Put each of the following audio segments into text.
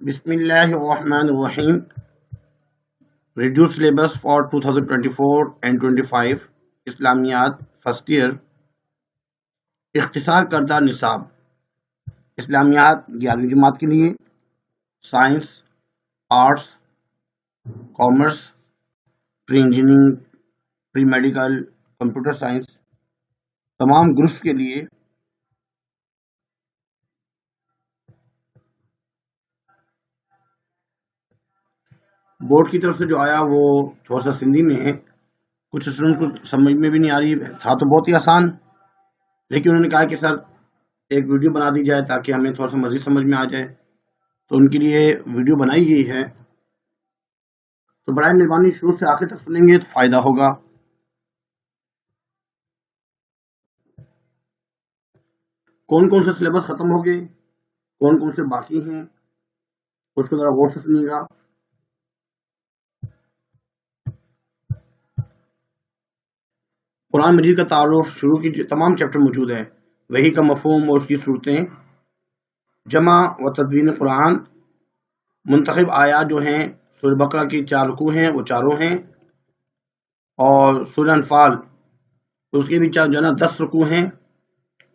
بسم اللہ الرحمن الرحیم. ریڈیو سلیبس فار 2024 اینڈ 25 اسلامیات فرسٹ ایئر. اختصار کردہ نصاب اسلامیات 11ویں جماعت کے لیے. Science, arts, commerce, pre engineering, pre medical, computer science تمام گروپس کے لیے. بورڈ کی طرف سے جو آیا وہ تھوڑا سا سندھی میں ہے، کچھ اسٹوڈنٹ کو سمجھ میں بھی نہیں آ رہی. تھا تو بہت ہی آسان، لیکن انہوں نے کہا کہ سر ایک ویڈیو بنا دی جائے تاکہ ہمیں تھوڑا سا مزید سمجھ میں آ جائے، تو ان کے لیے ویڈیو بنائی گئی ہے. تو برائے مہربانی شروع سے آخر تک سنیں گے تو فائدہ ہوگا. کون کون سے سلیبس ختم ہو گئے، کون کون سے باقی ہیں، اس کو ذرا غور سے سنیے گا. قرآن مجید کا تعارف شروع کی تمام چیپٹر موجود ہیں. وحی کا مفہوم اور اس کی صورتیں، جمع و تدوین قرآن، منتخب آیات جو ہیں سورہ بقرہ کی 4 رکوع ہیں وہ چاروں ہیں، اور سورہ انفال اس کے بھی جو ہے نا 10 رکوع ہیں.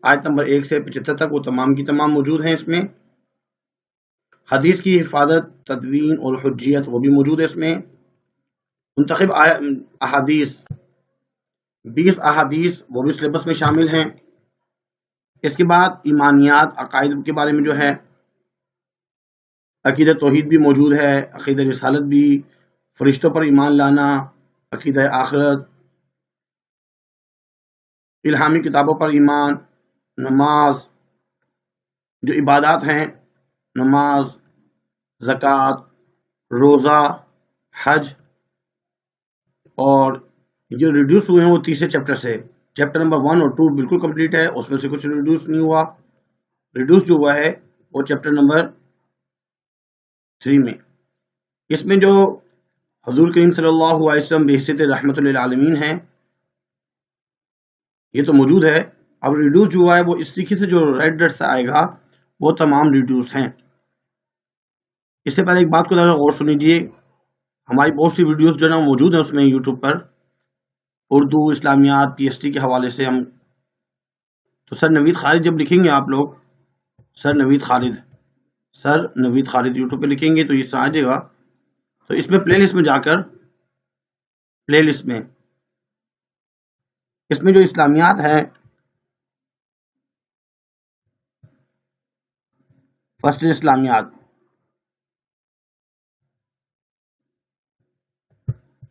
آیت نمبر 1 سے 75 تک وہ تمام کی تمام موجود ہیں اس میں. حدیث کی حفاظت، تدوین اور حجیت وہ بھی موجود ہے اس میں. منتخب احادیث 20 احادیث وہ بھی سلیبس میں شامل ہیں. اس کے بعد ایمانیات، عقائد کے بارے میں جو ہے عقیدہ توحید بھی موجود ہے، عقیدہ رسالت بھی، فرشتوں پر ایمان لانا، عقیدہ آخرت، الہامی کتابوں پر ایمان، نماز، جو عبادات ہیں نماز، زکوٰۃ، روزہ، حج. اور جو ریڈیوس ہوئے ہیں وہ تیسرے چیپٹر سے. چیپٹر نمبر 1 اور 2 بالکل کمپلیٹ ہے، اس میں سے کچھ ریڈیوس نہیں ہوا. ریڈیوس جو ہوا ہے وہ چیپٹر نمبر 3 میں. اس میں جو حضور کریم صلی اللہ علیہ وسلم بحیثیت رحمت للعالمین ہیں یہ تو موجود ہے. اب ریڈیوس جو ہوا ہے وہ اس طریقے سے جو ریڈ ڈٹ سے آئے گا وہ تمام ریڈیوس ہیں. اس سے پہلے ایک بات کو ذرا غور سنیجیے. ہماری بہت سی ویڈیوز جو ہے نا موجود ہیں اس میں یوٹیوب پر، اردو، اسلامیات، پی ایس ٹی کے حوالے سے. ہم تو سر نوید خالد جب لکھیں گے آپ لوگ سر نوید خالد یوٹیوب پہ لکھیں گے تو یہ آ جائے گا. تو اس میں پلے لسٹ میں جا کر اس میں جو اسلامیات ہے فرسٹ اسلامیات،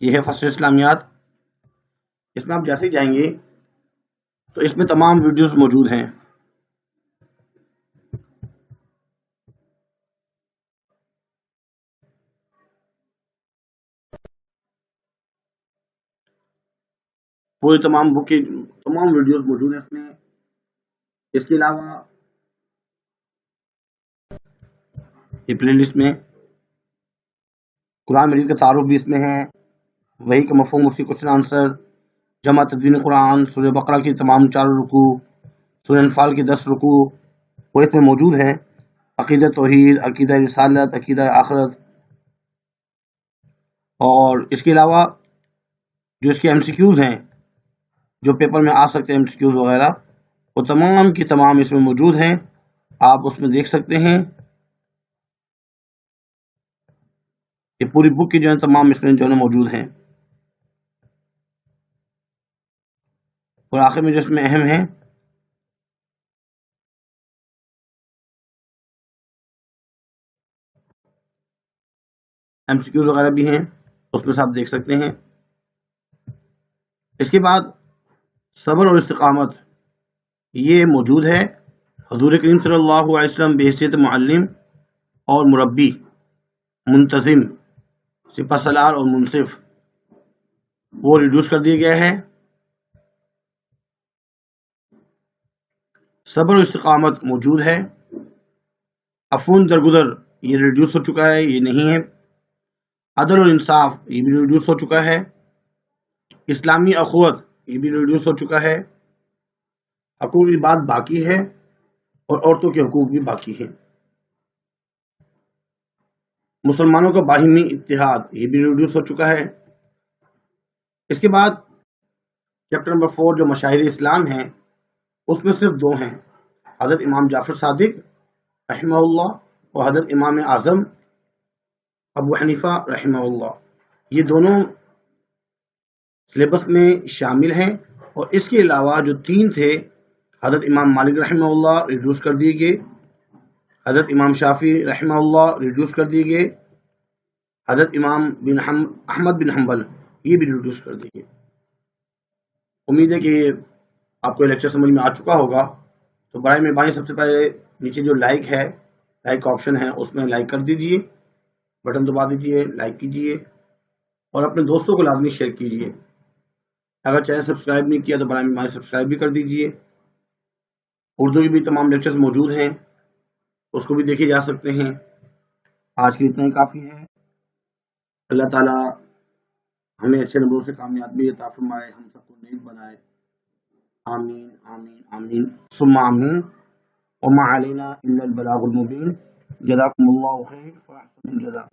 یہ ہے فرسٹ اسلامیات. اس میں آپ جیسے ہی جائیں گے تو اس میں تمام ویڈیوز موجود ہیں. پوری تمام بک کی تمام ویڈیوز موجود ہیں اس میں. اس کے علاوہ یہ پلے لسٹ میں قرآن مجید کا تعارف بھی اس میں ہے، وحی کا مفہوم، اس کے کوشچن آنسر، جمع تدوین قرآن، سورہ بقرہ کی تمام 4 رکوع، سورہ انفال کی 10 رکوع وہ اس میں موجود ہے. عقیدہ توحید، عقیدہ رسالت، عقیدہ آخرت. اور اس کے علاوہ جو اس کے ایم سی کیوز ہیں جو پیپر میں آ سکتے ہیں، ایم سی کیوز وغیرہ، وہ تمام کی تمام اس میں موجود ہیں. آپ اس میں دیکھ سکتے ہیں. یہ پوری بک کی جو ہے تمام اس میں جو ہے موجود ہیں. اور آخر میں جو اس میں اہم ہے ایم سی کیوز وغیرہ بھی ہیں، اس میں سے آپ دیکھ سکتے ہیں. اس کے بعد صبر اور استقامت یہ موجود ہے. حضور کریم صلی اللہ علیہ وسلم بحیثیت معلم اور مربی، منتظم، سپہ سالار اور منصف وہ ریڈیوس کر دیا گیا ہے. صبر و استقامت موجود ہے. عفو درگزر یہ ریڈیوس ہو چکا ہے، یہ نہیں ہے. عدل اور انصاف یہ بھی ریڈیوس ہو چکا ہے. اسلامی اخوت یہ بھی ریڈیوس ہو چکا ہے. حقوق کی بات باقی ہے اور عورتوں کے حقوق بھی باقی ہیں. مسلمانوں کا باہمی اتحاد یہ بھی ریڈیوس ہو چکا ہے۔ اس کے بعد چیپٹر نمبر 4 جو مشاہیر اسلام ہیں اس میں صرف 2 ہیں، حضرت امام جعفر صادق رحمہ اللہ اور حضرت امام اعظم ابو حنیفہ رحمہ اللہ، یہ دونوں سلیبس میں شامل ہیں۔ اور اس کے علاوہ جو 3 تھے، حضرت امام مالک رحمہ اللہ ریڈیوس کر دیے گئے، حضرت امام شافعی رحمہ اللہ ریڈیوس کر دیے گئے، حضرت امام احمد بن حنبل یہ بھی ریڈیوس کر دیے گئے۔ امید ہے کہ آپ کو لیکچر سمجھ میں آ چکا ہوگا، تو برائے مہربانی سب سے پہلے نیچے جو لائک ہے، لائک کا آپشن ہے، اس میں لائک کر دیجئے، بٹن دبا دیجئے، لائک کیجئے اور اپنے دوستوں کو لازمی شیئر کیجئے۔ اگر چینل سبسکرائب نہیں کیا تو برائے مہربانی سبسکرائب بھی کر دیجئے۔ اردو کی بھی تمام لیکچرز موجود ہیں، اس کو بھی دیکھے جا سکتے ہیں۔ آج کے اتنا ہی کافی ہے۔ اللہ تعالیٰ ہمیں اچھے نمبروں سے کامیابی عطا فرمائے، ہم سب کو نیک بنائے۔ آمین آمین آمین ثم آمین۔ وما علینا الا البلاغ المبین۔ جزاکم اللہ خیر فاحسن الجزاء۔